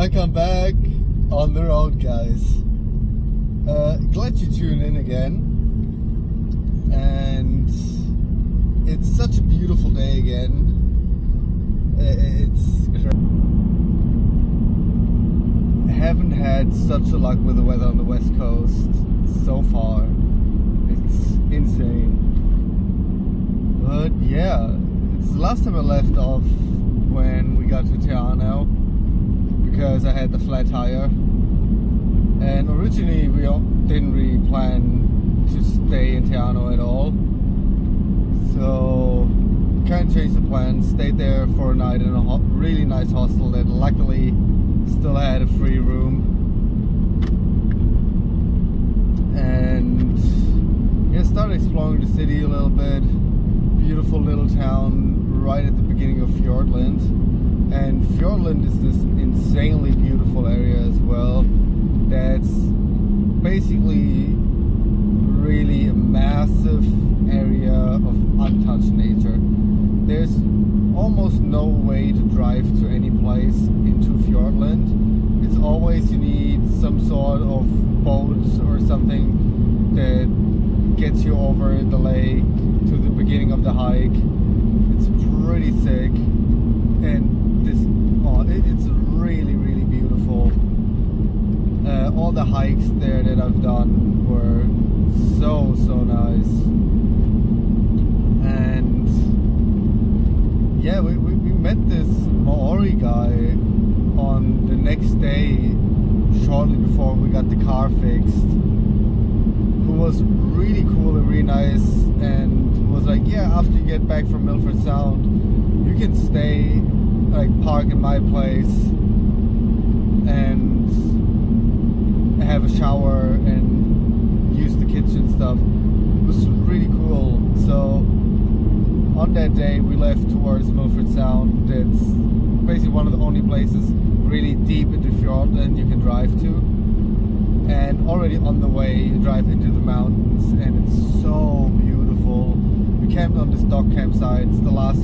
I come back on the road, guys. Glad you tuned in again. And it's such a beautiful day again. Haven't had such a luck with the weather on the West Coast so far. It's insane. But yeah, it's the last time I left off when we got to Te Anau because I had the flat tire. And originally we didn't really plan to stay in Te Anau at all. So kind of changed the plan, stayed there for a night in a really nice hostel that luckily still had a free room. And yeah, started exploring the city a little bit. Beautiful little town right at the beginning of Fiordland. And Fiordland is this insanely beautiful area as well. That's basically really a massive area of untouched nature. There's almost no way to drive to any place into Fiordland. It's always you need some sort of boat or something that gets you over the lake to the beginning of the hike. It's pretty sick, and it's really, really beautiful. All the hikes there that I've done were so nice. And yeah, we met this Maori guy on the next day, shortly before we got the car fixed, who was really cool and really nice, and was like, yeah, after you get back from Milford Sound, you can stay, like park in my place and have a shower and use the kitchen stuff. It was really cool. So on that day we left towards Milford Sound. It's basically one of the only places really deep into Fiordland you can drive to. And already on the way you drive into the mountains and it's so beautiful. We camped on this dock campsite. It's the last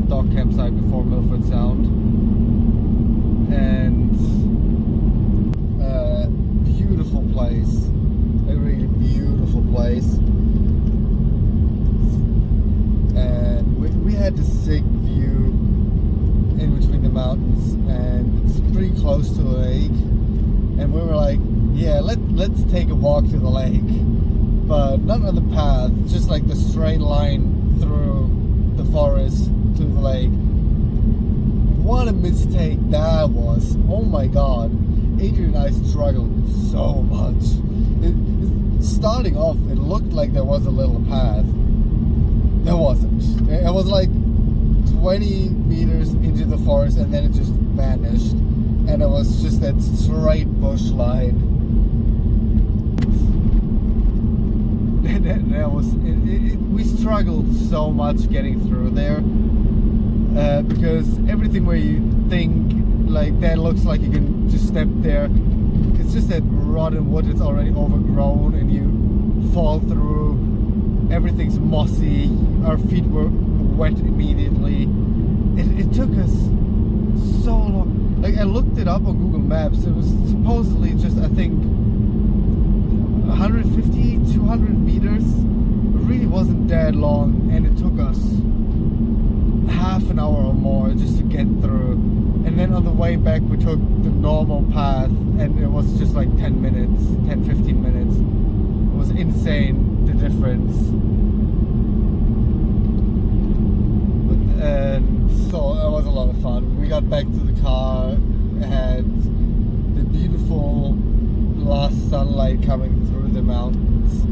dock campsite before Milford Sound. And beautiful place. A really beautiful place. And we had this sick view in between the mountains, and it's pretty close to the lake. And we were like, yeah, let's take a walk to the lake, but not on the path, just like the straight line through the forest to the lake. What a mistake that was! Oh my god, Adrian and I struggled so much. Starting off, it looked like there was a little path. There wasn't. It was like 20 meters into the forest and then it just vanished. And it was just that straight bush line. We struggled so much getting through there. Because everything where you think like that looks like you can just step there, it's just that rotten wood that's already overgrown and you fall through. Everything's mossy. Our feet were wet immediately. It took us so long. Like, I looked it up on Google Maps. It was supposedly just, I think, 150, 200 meters. It really wasn't that long, and it took us half an hour or more just to get through. And then on the way back we took the normal path, and it was just like 10 minutes, 10-15 minutes. It was insane, the difference. And so it was a lot of fun. We got back to the car, had the beautiful last sunlight coming through the mountains.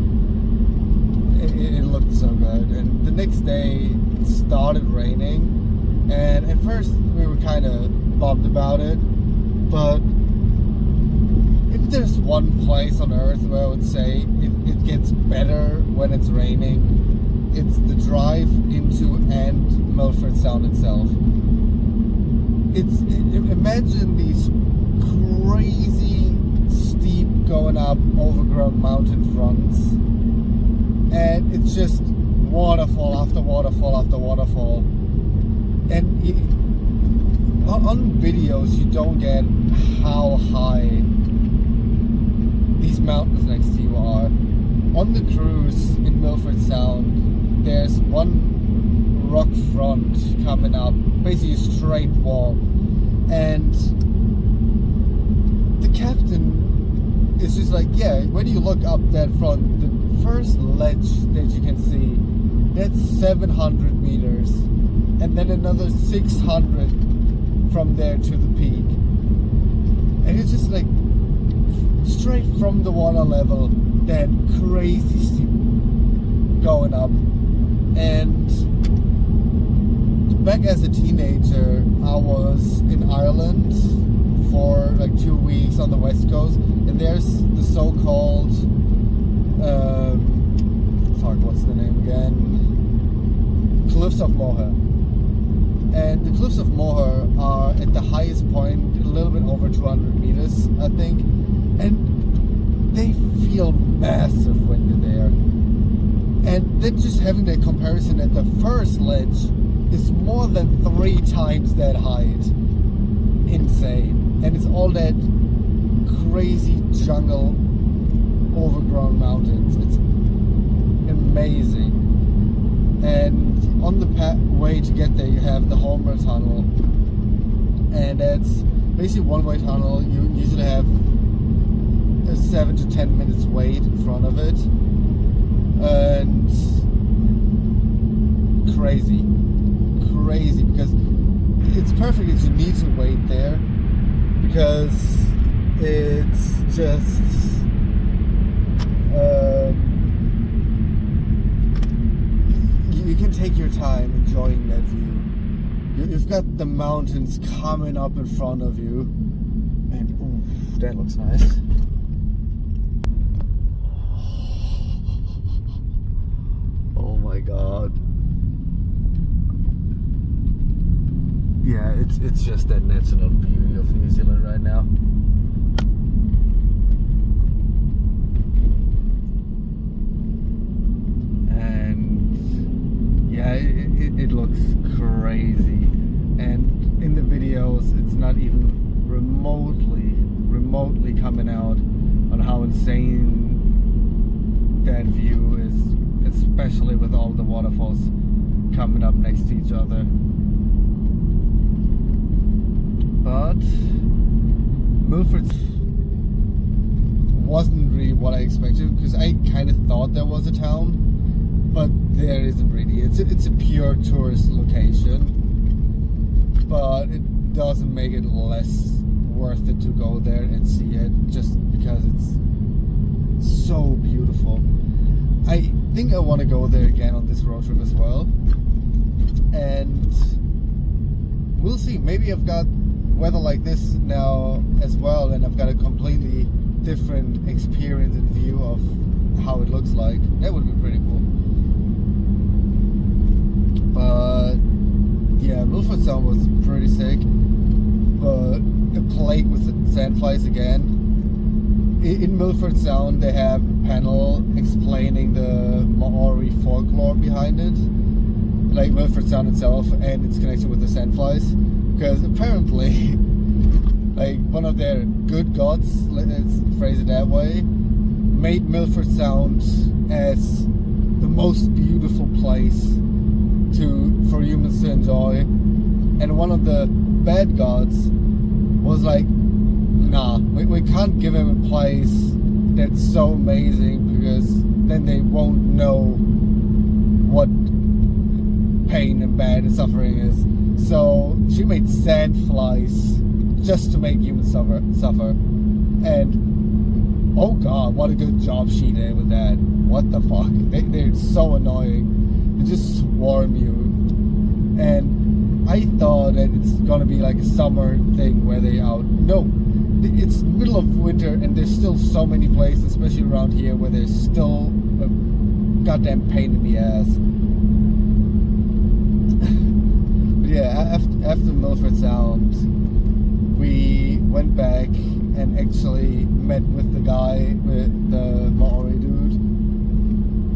It looked so good. And the next day it started raining, and at first we were kind of bummed about it, but if there's one place on earth where I would say it gets better when it's raining, it's the drive into and Milford Sound itself. Imagine these crazy steep going up overgrown mountain fronts, and it's just waterfall after waterfall after waterfall. And on videos you don't get how high these mountains next to you are. On the cruise in Milford Sound, there's one rock front coming up, basically a straight wall, and the captain is just like, yeah, when you look up that front, the first ledge that you can see, that's 700 meters, and then another 600 from there to the peak. And it's just like straight from the water level, that crazy steep going up. And back as a teenager, I was in Ireland for like 2 weeks on the west coast, and there's the so-called what's the name again? Cliffs of Moher. And the Cliffs of Moher are at the highest point, a little bit over 200 meters, I think, and they feel massive when you're there. And then just having that comparison at the first ledge is more than 3 times that height. Insane. And it's all that crazy jungle, overgrown mountains. It's amazing. And on the way to get there, you have the Holmer Tunnel, and that's basically one-way tunnel. You usually have a 7 to 10 minutes wait in front of it, and crazy because it's perfect if you need to wait there, because it's just you can take your time enjoying that view. You've got the mountains coming up in front of you, and ooh, that looks nice. Oh my god. Yeah, it's just that natural beauty of New Zealand right now. And yeah, it looks crazy. And in the videos, it's not even remotely coming out on how insane that view is, especially with all the waterfalls coming up next to each other. But Milford wasn't really what I expected, because I kind of thought there was a town, but there isn't really. It's a pure tourist location, but it doesn't make it less worth it to go there and see it, just because it's so beautiful. I think I want to go there again on this road trip as well, and we'll see. Maybe I've got weather like this now as well, and I've got a completely different experience and view of how it looks like. That would be pretty cool. But yeah, Milford Sound was pretty sick, but plagued with sandflies again. In Milford Sound they have a panel explaining the Maori folklore behind it, like Milford Sound itself and its connection with the sandflies, because apparently like one of their good gods, let's phrase it that way, made Milford Sound as the most beautiful place for humans to enjoy, and one of the bad gods was like, nah, we can't give him a place that's so amazing, because then they won't know what pain and bad and suffering is. So she made sandflies just to make humans suffer. And oh god, what a good job she did with that. What the fuck? They're so annoying. They just swarm you. And I thought that it's gonna be like a summer thing where they out. No, it's middle of winter and there's still so many places, especially around here, where there's still a goddamn pain in the ass. But yeah, after Milford Sound, we went back and actually met with the guy, with the Maori dude,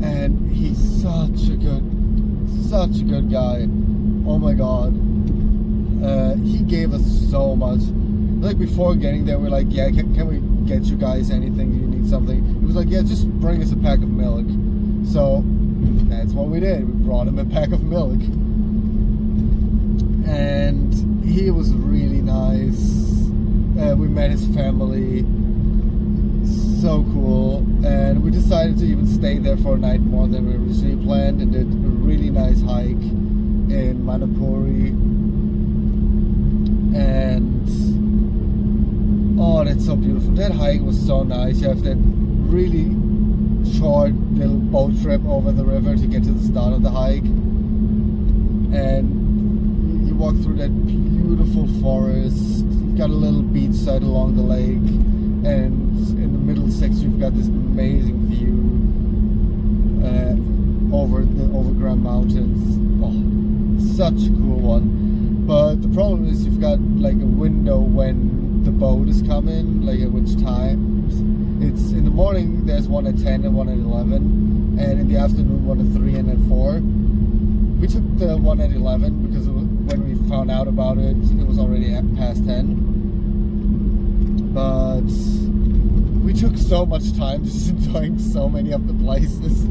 and he's such a good guy. Oh my god. He gave us so much. Like before getting there, we're like, yeah, can we get you guys anything? Do you need something? He was like, yeah, just bring us a pack of milk. So that's what we did. We brought him a pack of milk. And he was really nice. We met his family. So cool. And we decided to even stay there for a night more than we originally planned, and did a really nice hike in Manapuri. And oh, that's so beautiful. That hike was so nice. You have that really short little boat trip over the river to get to the start of the hike, and you walk through that beautiful forest. You've got a little beach side along the lake, and in the middle section you've got this amazing view over the Grand Mountains. Oh, such a cool one. But the problem is you've got like a window when the boat is coming, like at which times. It's in the morning, there's one at 10 and one at 11, and in the afternoon one at 3 and at 4. We took the one at 11 because when we found out about it, it was already past 10. But we took so much time just enjoying so many of the places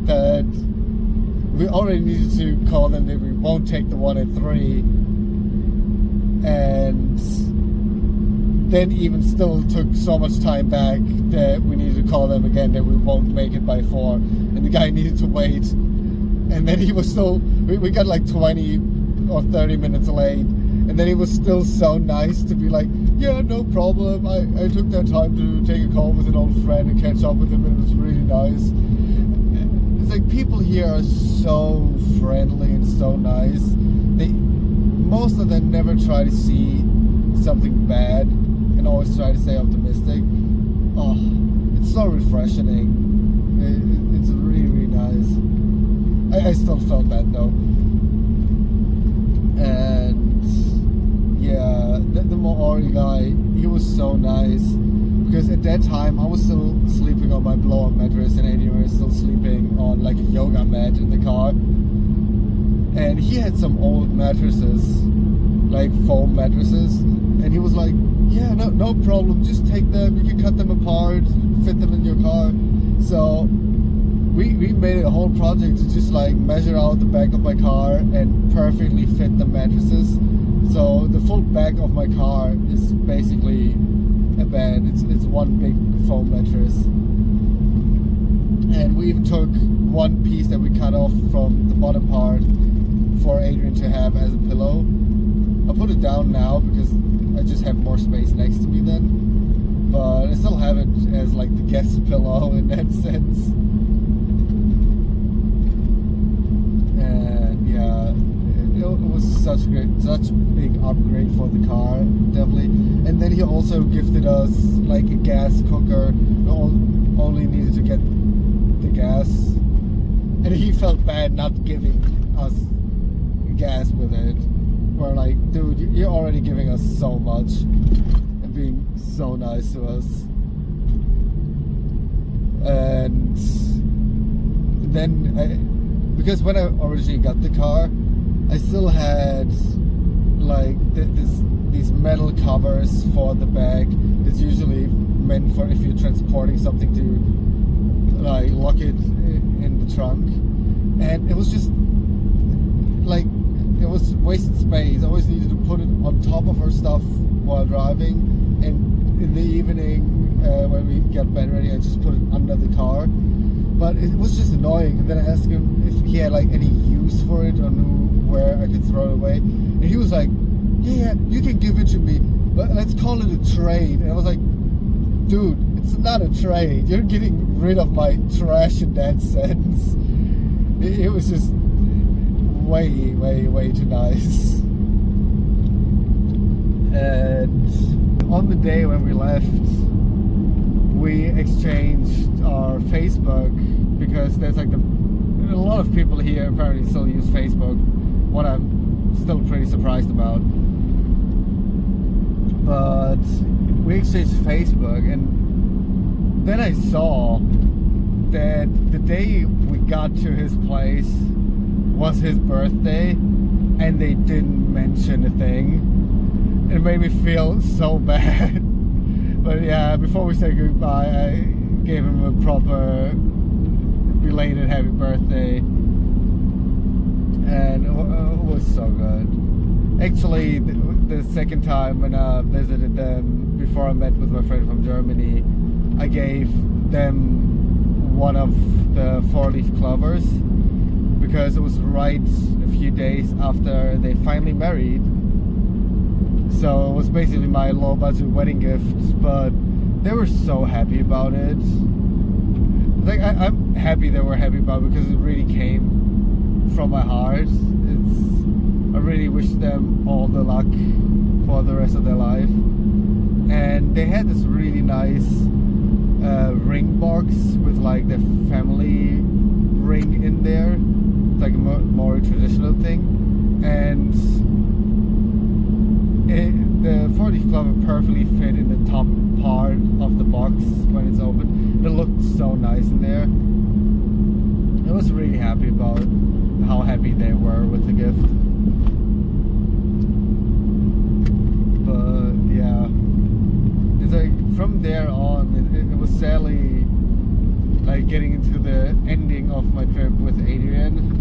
that we already needed to call them that we won't take the one at 3, and then even still took so much time back that we needed to call them again that we won't make it by 4, and the guy needed to wait, and then he was still, we got like 20 or 30 minutes late, and then he was still so nice to be like, yeah, no problem, I took that time to take a call with an old friend and catch up with him, and it was really nice. It's like people here are so friendly and so nice. Most of them never try to see something bad and always try to stay optimistic. Oh, it's so refreshing. It's really, really nice. I still felt that though. And yeah, the Maori guy, he was so nice. Because at that time I was still sleeping on my blow-up mattress, and Adrian was still sleeping on like a yoga mat in the car. And he had some old mattresses, like foam mattresses, and he was like, yeah, no problem, just take them, you can cut them apart, fit them in your car. So we made a whole project to just like measure out the back of my car and perfectly fit the mattresses. So the full back of my car is basically a bed. It's one big foam mattress. And we even took one piece that we cut off from the bottom part for Adrian to have as a pillow. I'll put it down now because I just have more space next to me then. But I still have it as like the guest pillow in that sense. And yeah, it was such a big upgrade for the car, definitely. And then he also gifted us like a gas cooker. We only needed to get the gas, and he felt bad not giving us gas with it. We're like, dude, you're already giving us so much and being so nice to us. And then because when I originally got the car, I still had like these metal covers for the bag. It's usually meant for if you're transporting something to like lock it in the trunk, and it was just like it was wasted space. I always needed to put it on top of our stuff while driving, and in the evening when we got bed ready, I just put it under the car. But it was just annoying. And then I asked him if he had like any use for it or knew where I could throw it away, and he was like, yeah, you can give it to me, but let's call it a trade. And I was like, dude, it's not a trade. You're getting rid of my trash in that sense. It was just way too nice. And on the day when we left, we exchanged our Facebook, because there's like a lot of people here apparently still use Facebook, what I'm still pretty surprised about. But we exchanged Facebook, and then I saw that the day we got to his place was his birthday, and they didn't mention a thing. It made me feel so bad. But yeah, before we said goodbye, I gave him a proper belated happy birthday, and it was so good. Actually, the second time when I visited them, before I met with my friend from Germany, I gave them one of the 4-leaf clovers, because it was right a few days after they finally married. So it was basically my low budget wedding gift, but they were so happy about it. Like I'm happy they were happy about it, because it really came from my heart. I really wish them all the luck for the rest of their life. And they had this really nice ring box with like the family ring in there. It's like a more traditional thing. And the 4-leaf clover perfectly fit in the top part of the box when it's open. It looked so nice in there. I was really happy about how happy they were with the gift. But yeah, it's like from there on, it was sadly like getting into the ending of my trip with Adrian.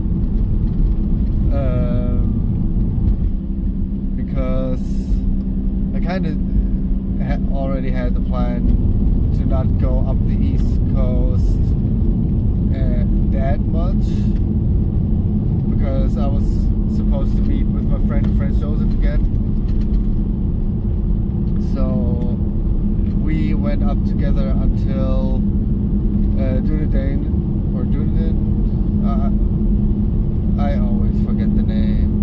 Because I kind of already had the plan to not go up the East Coast that much, because I was supposed to meet with my friend Franz Josef again. So we went up together until Dunedin, or Dunedin. I always forget the name.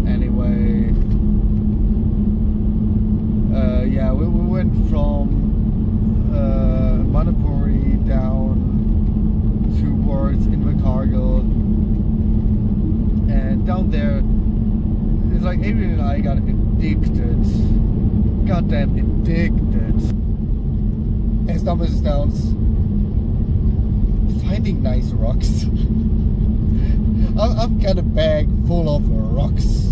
Anyway, yeah, we went from Manapuri down towards Invercargill, and down there, it's like Adrian and I got addicted, goddamn addicted, as dumb as it sounds, finding nice rocks. I've got a bag full of rocks.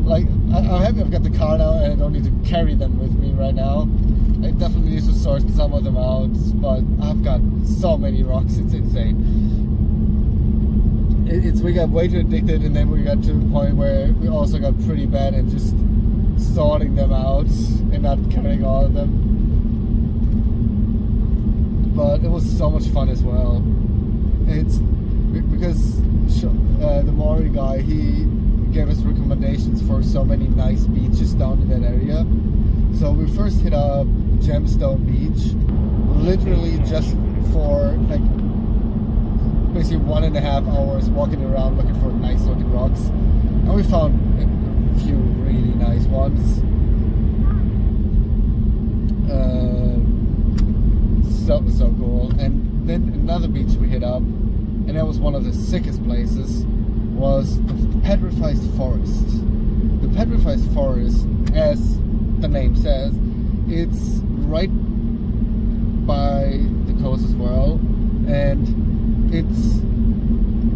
Like, I'm happy I've got the car now and I don't need to carry them with me right now. I definitely need to sort some of them out, but I've got so many rocks, it's insane. We got way too addicted, and then we got to the point where we also got pretty bad at just sorting them out and not carrying all of them. But it was so much fun as well. It's because the Maori guy, he gave us recommendations for so many nice beaches down in that area. So we first hit up Gemstone Beach, literally just for like basically 1.5 hours walking around looking for nice looking rocks, and we found a few really nice ones. So cool. And then another beach we hit up, and that was one of the sickest places, was the Petrified Forest. The Petrified Forest, as the name says, it's right by the coast as well, and it's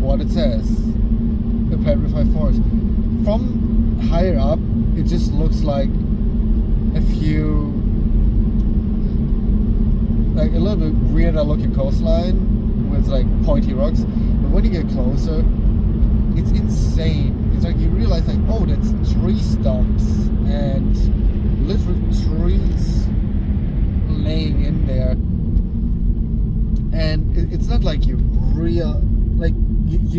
what it says, the Petrified Forest. From higher up, it just looks like a few, like a little bit weirder looking coastline with like pointy rocks, but when you get closer, it's insane. It's like you realize like, oh, that's tree stumps and literal trees laying in there, and it's not like you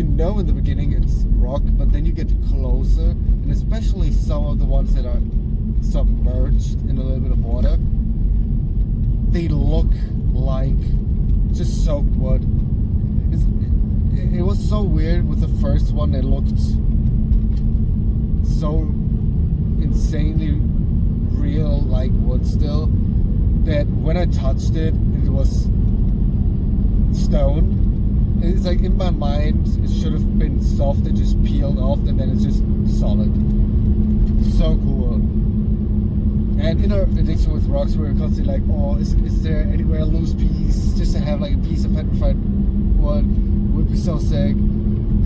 know in the beginning it's rock, but then you get closer, and especially some of the ones that are submerged in a little bit of water, they look like just soaked wood. It was so weird with the first one. It looked so insanely real, like wood still, that when I touched it, it was stone. It's like in my mind it should have been soft and just peeled off, and then it's just solid. So cool. And in our addiction with rocks, we were constantly like, oh, is there anywhere a loose piece, just to have like a piece of petrified wood would be so sick.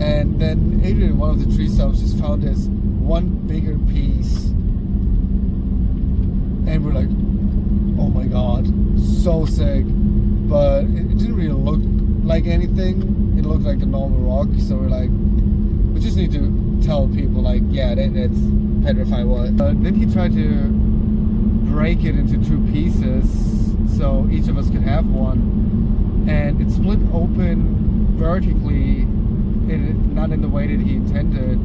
And then Adrian, one of the tree stumps, just found this one bigger piece. And we're like, oh my god, so sick. But it didn't really look like anything. It looked like a normal rock. So we're like, we just need to tell people like, yeah, that's petrified wood. Then he tried to break it into 2 pieces so each of us could have one. And it split open vertically, not in the way that he intended.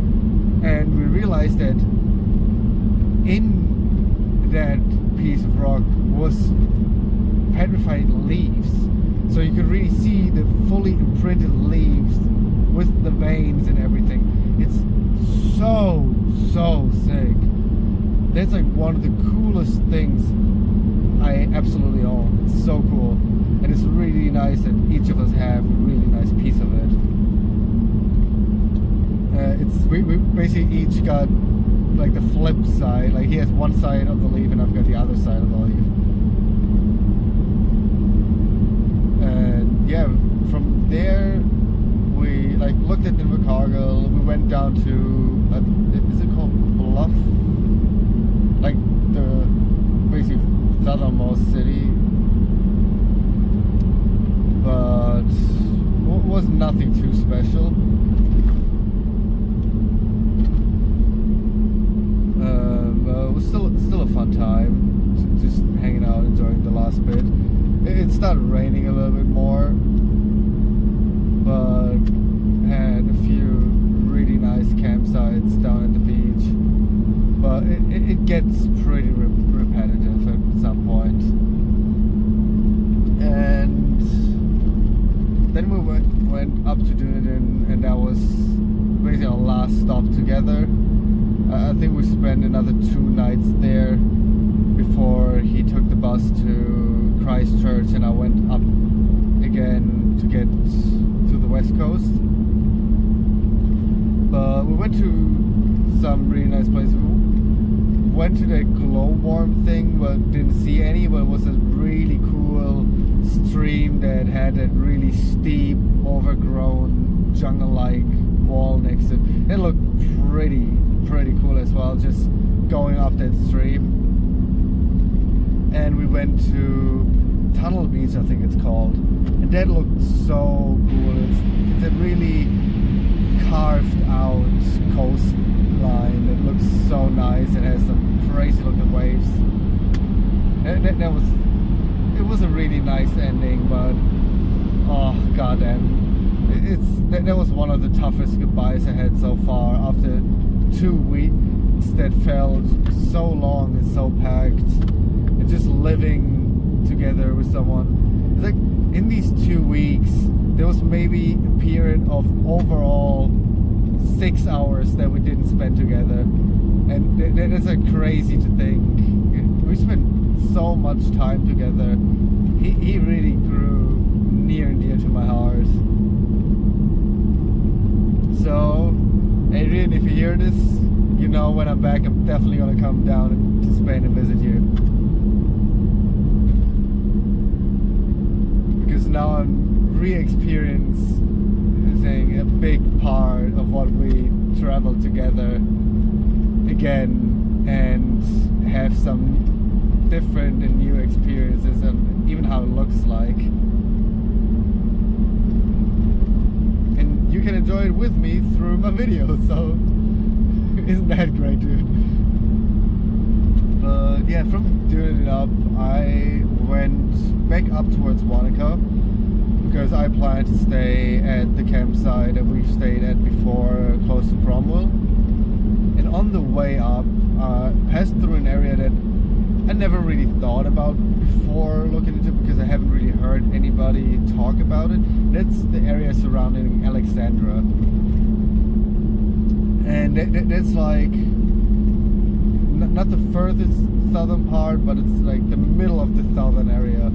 And we realized that in that piece of rock was petrified leaves. So you could really see the fully imprinted leaves with the veins and everything. It's so sick. That's like one of the coolest things I absolutely own. It's so cool. And it's really nice that each of us have a really nice piece of it. We basically each got like the flip side. Like he has one side of the leaf and I've got the other side of the leaf. And yeah, from there we like looked at Invercargill. We went down to is it called Bluff? Like the basically southernmost city. But it was nothing too special. It was still a fun time, just hanging out, enjoying the last bit. It started raining a little bit more, but had a few really nice campsites down at the beach. But it gets pretty repetitive at some point. And then we went up to Dunedin, and that was basically our last stop together. I think we spent another 2 nights there before he took the bus to Christchurch and I went up again to get to the west coast. But we went to some really nice places. We went to the glowworm thing but didn't see any, but it was a really cool stream that had a really steep, overgrown, jungle-like wall next to it. It looked pretty cool as well, just going up that stream. And we went to Tunnel Beach, I think it's called, and that looked so cool. It's a really carved out coastline. It looks so nice. It has some crazy looking waves. And it was a really nice ending, but oh goddamn, that was one of the toughest goodbyes I had so far after 2 weeks that felt so long and so packed, and just living together with someone. It's like in these 2 weeks there was maybe a period of overall 6 hours that we didn't spend together, and that is like crazy to think. We spent so much time together. He really grew near and dear to my heart. So Adrian, if you hear this, you know when I'm back, I'm definitely gonna come down to Spain and visit you. Because now I'm re-experiencing a big part of what we traveled together again, and have some different and new experiences, and even how it looks like. And you can enjoy it with me through my videos, so isn't that great, dude? But yeah, from doing it up, I went back up towards Wanaka because I planned to stay at the campsite that we've stayed at before, close to Cromwell. And on the way up, passed through an area that I never really thought about before looking into it, because I haven't really heard anybody talk about it. That's the area surrounding Alexandra. And that's like not the furthest southern part, but it's like the middle of the southern area.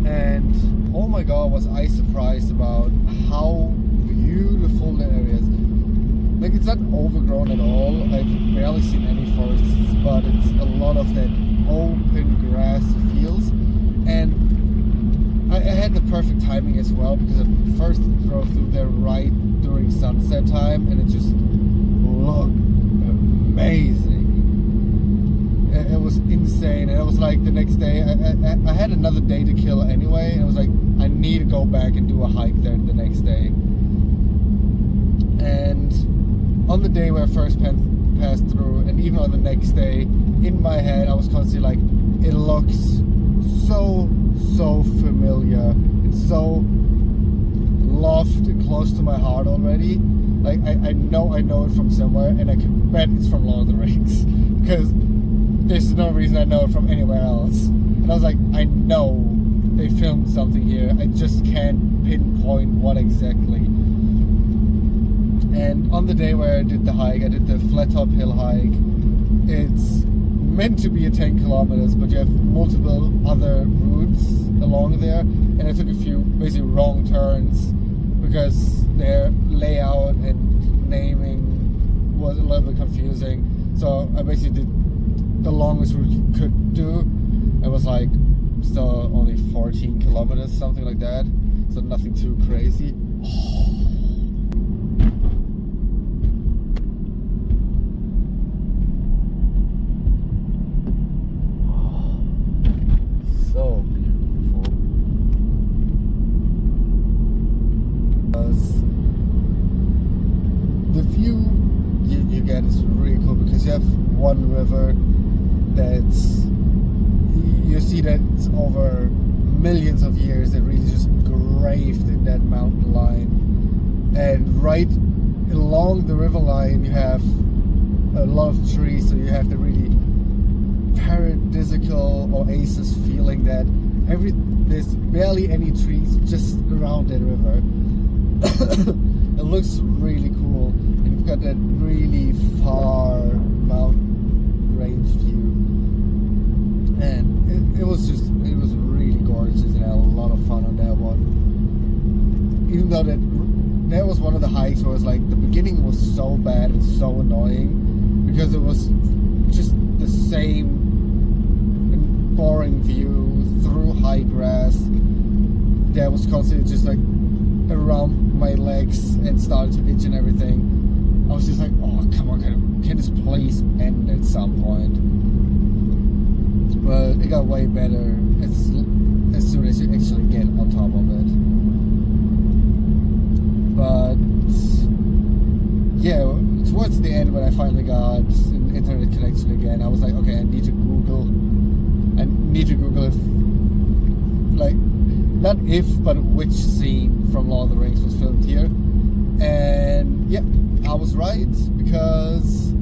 And oh my god, was I surprised about how beautiful the area is. Like, it's not overgrown at all. I've barely seen any forests, but it's a lot of that open grass fields. And I had the perfect timing as well, because I first drove through there right during sunset time, and it just looked amazing. It was insane, and it was like the next day, I had another day to kill anyway, and I was like, I need to go back and do a hike there the next day. And on the day where I first passed through, and even on the next day, in my head I was constantly like, it looks so familiar. It's so loved and close to my heart already. Like I know it from somewhere, and I can bet it's from Lord of the Rings, because there's no reason I know it from anywhere else. And I was like, I know they filmed something here, I just can't pinpoint what exactly. And on the day where I did the hike, I did the Flat Top Hill hike. It's meant to be a 10 kilometers, but you have multiple other routes along there, and I took a few basically wrong turns because their layout and naming was a little bit confusing. So I basically did the longest route you could do. It was like still only 14 kilometers, something like that, so nothing too crazy. So beautiful. The view you get is really cool, because you have one river that's, you see that it's over millions of years that really just engraved in that mountain line, and right along the river line you have a lot of trees, so you have the really paradisical oasis feeling that there's barely any trees just around that river. It looks really cool, and you've got that really far mountain range view, and it was really gorgeous, and I had a lot of fun on that one. Even though that was one of the hikes where it was like, the beginning was so bad and so annoying, because it was just the same boring view through high grass that was constantly just like around my legs and started to itch and everything. I was just like, oh come on, can this please end at some point? But it got way better as soon as you actually get on top of it. But yeah, towards the end, when I finally got an internet connection again, I was like, okay, I need to Google if, like, not if, but which scene from Lord of the Rings was filmed here. And yeah, I was right, because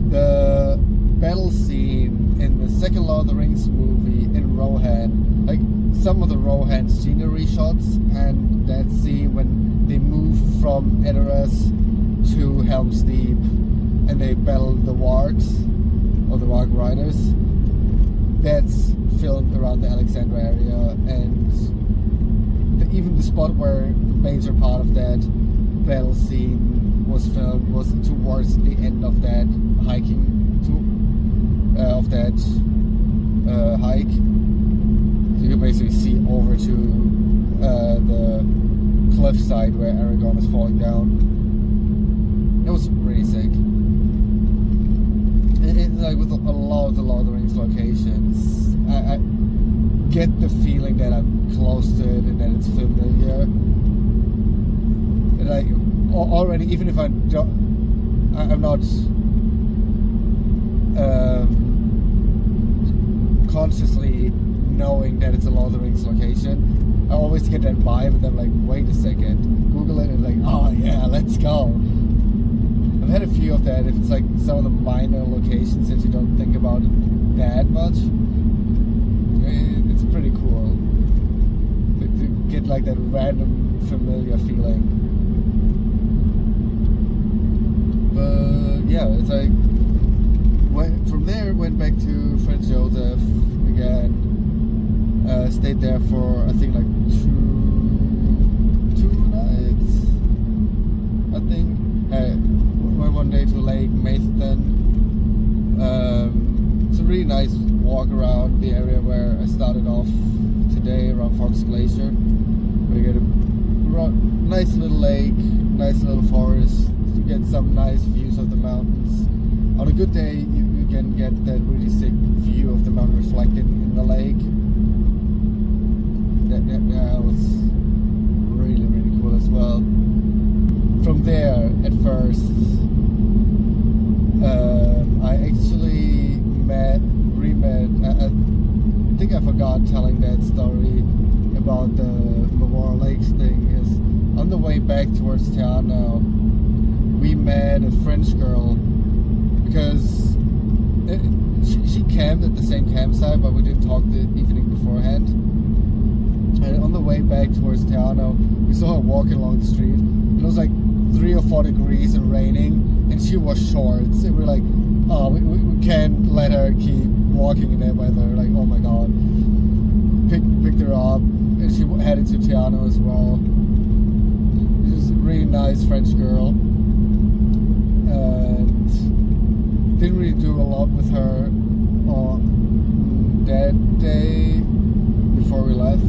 the battle scene in the second Lord of the Rings movie in Rohan, like some of the Rohan scenery shots, and that scene when they move from Edoras to Helm's Deep and they battle the wargs, or the warg riders, that's filmed around the Alexandra area, and even the spot where the major part of that battle scene was filmed was towards the end of that hiking hike. So you can basically see over to the cliffside where Aragorn is falling down. It was really sick. It's like with a lot of the Lord of the Rings locations, I get the feeling that I'm close to it and that it's familiar. And like already, even if I'm not consciously knowing that it's a Lord of the Rings location, I always get that vibe, and I'm like, wait a second, Google it, and like, oh yeah, let's go. I've had a few of that, if it's like some of the minor locations that you don't think about it that much. It's pretty cool to get like that random familiar feeling. But yeah, it's like, from there went back to Franz Josef again. Stayed there for I think like two nights. I think. Went one day to Lake Maidstone. It's a really nice walk around the area where I started off today around Fox Glacier. We get a nice little lake, nice little forest. You get some nice views of the mountains. On a good day, you can get that really sick view of the mountain reflected in the lake. That was really, really cool as well. From there, at first, I actually re-met, I think I forgot telling that story about the Mavora Lakes thing, is on the way back towards Te Anau, we met a French girl, because she camped at the same campsite, but we didn't talk the evening beforehand. And on the way back towards Te Anau, we saw her walking along the street. It was like 3 or 4 degrees and raining, and she wore shorts. And we're like, oh, we can't let her keep walking in that weather. Like, oh my god. Picked her up, and she headed to Te Anau as well. She was a really nice French girl. And didn't really do a lot with her on that day before we left.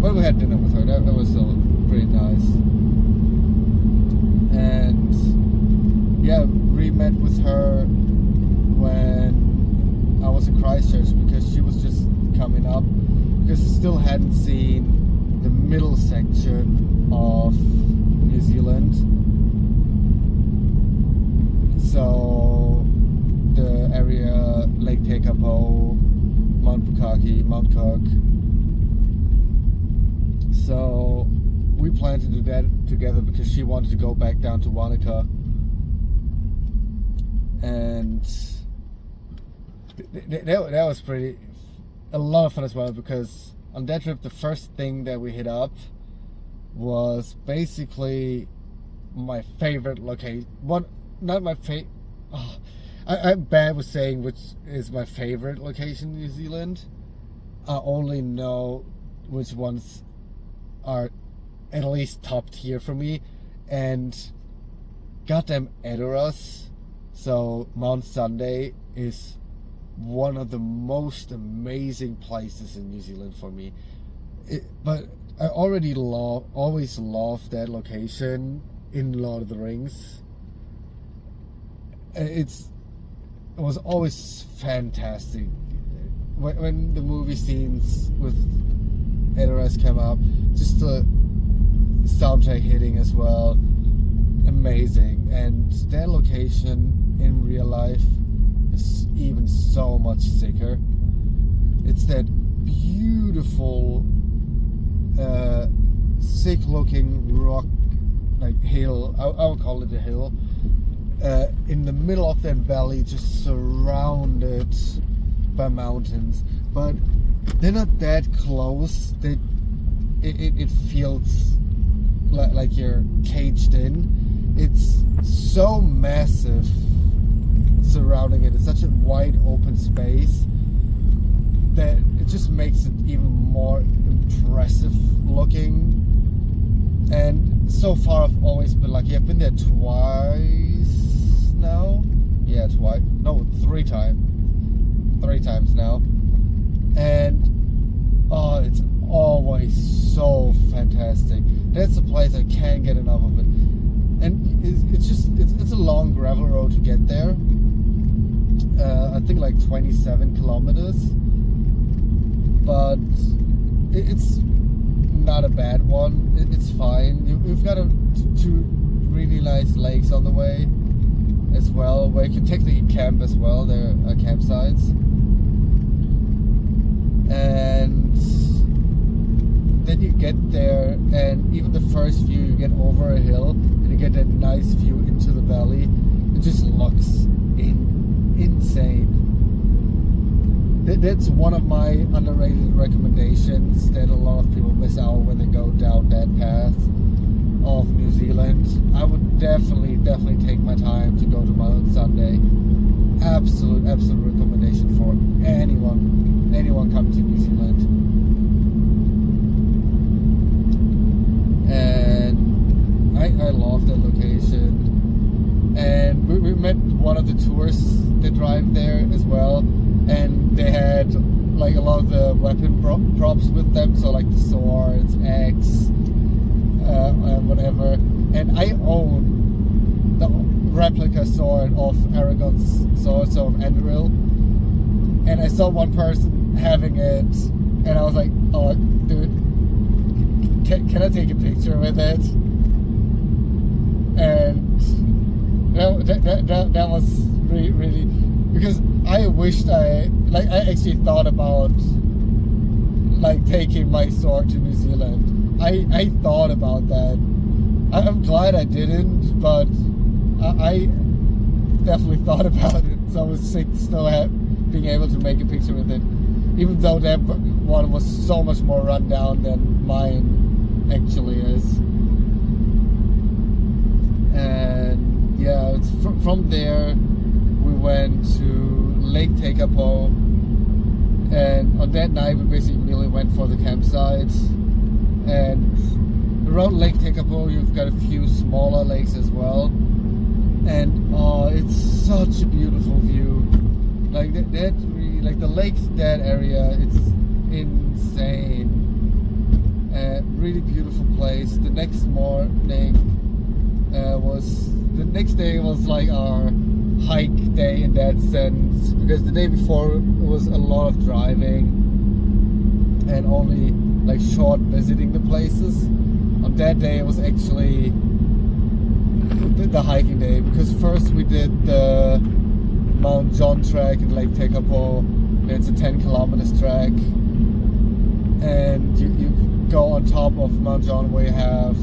But we had dinner with her. That was still pretty nice. And yeah, re-met with her when I was in Christchurch, because she was just coming up, because I still hadn't seen the middle section of New Zealand. So the area, Lake Tekapo, Mount Pukaki, Mount Cook. So we planned to do that together, because she wanted to go back down to Wanaka. And that was a lot of fun as well, because on that trip, the first thing that we hit up was basically my favorite location. Not my favorite. Oh, I'm bad with saying which is my favorite location in New Zealand. I only know which ones are at least top tier for me. And goddamn Edoras. So Mount Sunday is one of the most amazing places in New Zealand for me. But I always loved that location in Lord of the Rings. It was always fantastic. When the movie scenes with Edoras came up, just the soundtrack hitting as well, amazing. And that location in real life is even so much sicker. It's that beautiful, sick looking rock, like hill, I would call it a hill, in the middle of that valley, just surrounded by mountains, but they're not that close that it feels like you're caged in. It's so massive surrounding it. It's such a wide open space that it just makes it even more impressive looking. And so far I've always been lucky. I've been there twice now. Yeah, twice. No, 3 times. 3 times now. And oh, it's always so fantastic. That's a place I can't get enough of it. And it's a long gravel road to get there. I think like 27 kilometers. But it's not a bad one. It's fine. We've got 2 really nice lakes on the way as well, where you can technically camp as well. There are campsites. And then you get there, and even the first view, you get over a hill and you get that nice view into the valley. It just looks insane. That's one of my underrated recommendations that a lot of people miss out when they go down that path of New Zealand. I would definitely take my time to go to Mount Sunday. Absolute recommendation for anyone coming to New Zealand. And I love that location. And we met one of the tourists that drive there as well, and they had like a lot of the weapon props with them, so like the swords, axe, and whatever. And I own the replica sword of Aragorn's sword, so of Anduril. And I saw one person having it, and I was like, oh, dude, can I take a picture with it? And that was really, because I wished I actually thought about like taking my sword to New Zealand. I thought about that. I'm glad I didn't, but I definitely thought about it. So I was sick still being able to make a picture with it, even though that one was so much more run down than mine actually is. And yeah, it's from there we went to Lake Tekapo, and on that night we basically immediately went for the campsite. And around Lake Tekapo you've got a few smaller lakes as well, and oh, it's such a beautiful view. Like that really, like the lakes in that area, it's insane. Really beautiful place. The next day was like our hike day in that sense, because the day before it was a lot of driving and only like short visiting the places. On that day it was actually the hiking day, because first we did the Mount John trek in Lake Tekapo. It's a 10 kilometers trek, and you go on top of Mount John where you have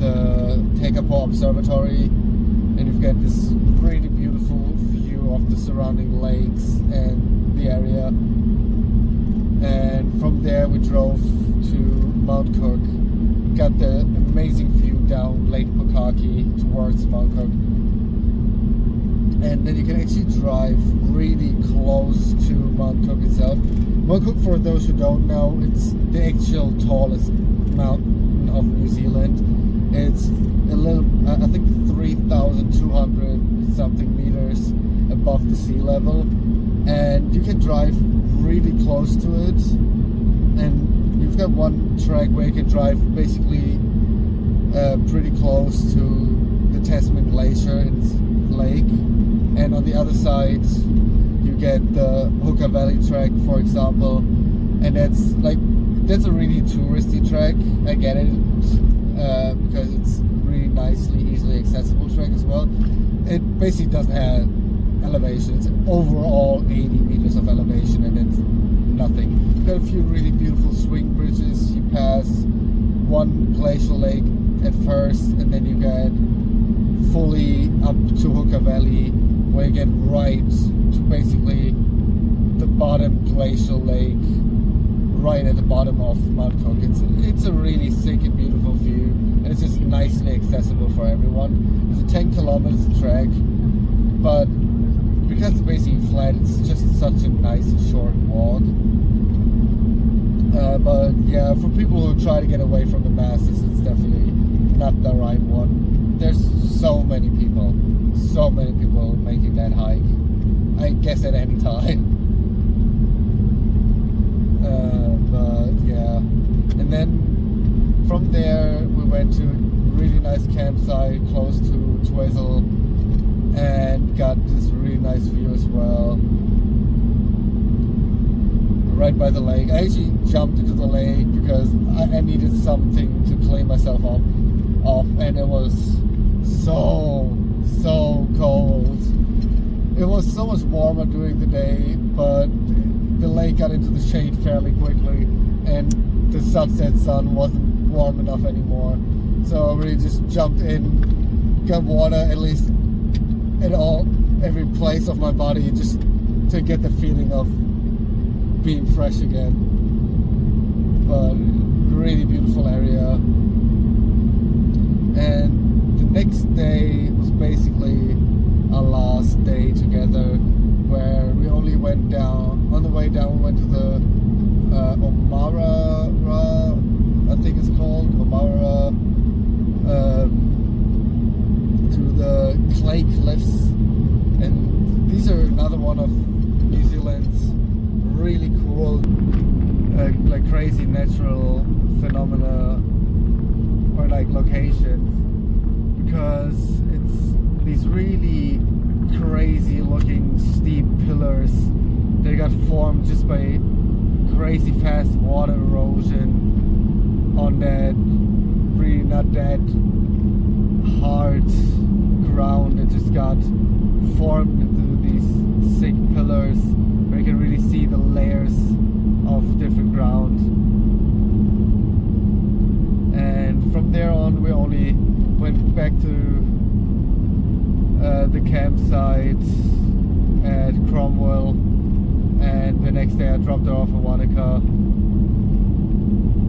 the Tekapo Observatory, and you've got this really beautiful view of the surrounding lakes and the area. And from there we drove to Mount Cook, got the amazing view down Lake Pukaki towards Mount Cook. And then you can actually drive really close to Mount Cook itself. Mount Cook, for those who don't know, it's the actual tallest mountain of New Zealand. It's a little, I think 3,200 something meters above the sea level, and you can drive really close to it. And you've got one track where you can drive basically pretty close to the Tasman Glacier in its lake, and on the other side you get the Hooker Valley track, for example, and that's a really touristy track. I get it, because it's really nicely, easily accessible track as well. It basically doesn't have elevation. It's overall 80 meters of elevation, and it's nothing. You've got a few really beautiful swing bridges. You pass one glacial lake at first, and then you get fully up to Hooker Valley, where you get right to basically the bottom glacial lake, right at the bottom of Mount Cook. It's a really sick and beautiful view, and it's just nicely accessible for everyone. It's a 10 kilometers trek, but because it's basically flat, it's just such a nice short walk. But yeah, for people who try to get away from the masses, it's definitely not the right one. There's so many people making that hike, I guess at any time. But yeah, and then from there we went to a really nice campsite close to Twizel, and got this really nice view as well, right by the lake. I actually jumped into the lake because I needed something to clean myself off, and it was so cold. It was so much warmer during the day, but the lake got into the shade fairly quickly, and the sunset sun wasn't warm enough anymore. So I really just jumped in, got water at least in every place of my body, just to get the feeling of being fresh again. But really beautiful area. And the next day was basically our last day together, where we only went down, on the way down we went to the Omara, I think it's called, Omara, to the Clay Cliffs. And these are another one of New Zealand's really cool crazy natural phenomena or like locations, because it's these really crazy looking steep pillars that got formed just by crazy fast water erosion on that really not that hard ground that just got formed into these sick pillars where you can really see the layers of different ground. And from there on we only went back to the campsite at Cromwell, and the next day I dropped her off in Wanaka,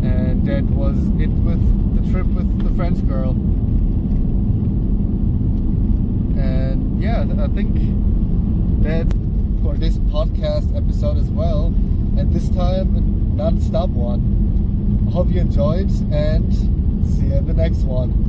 and that was it with the trip with the French girl. And yeah, I think that's for this podcast episode as well, and this time a non-stop one. I hope you enjoyed, and see you in the next one.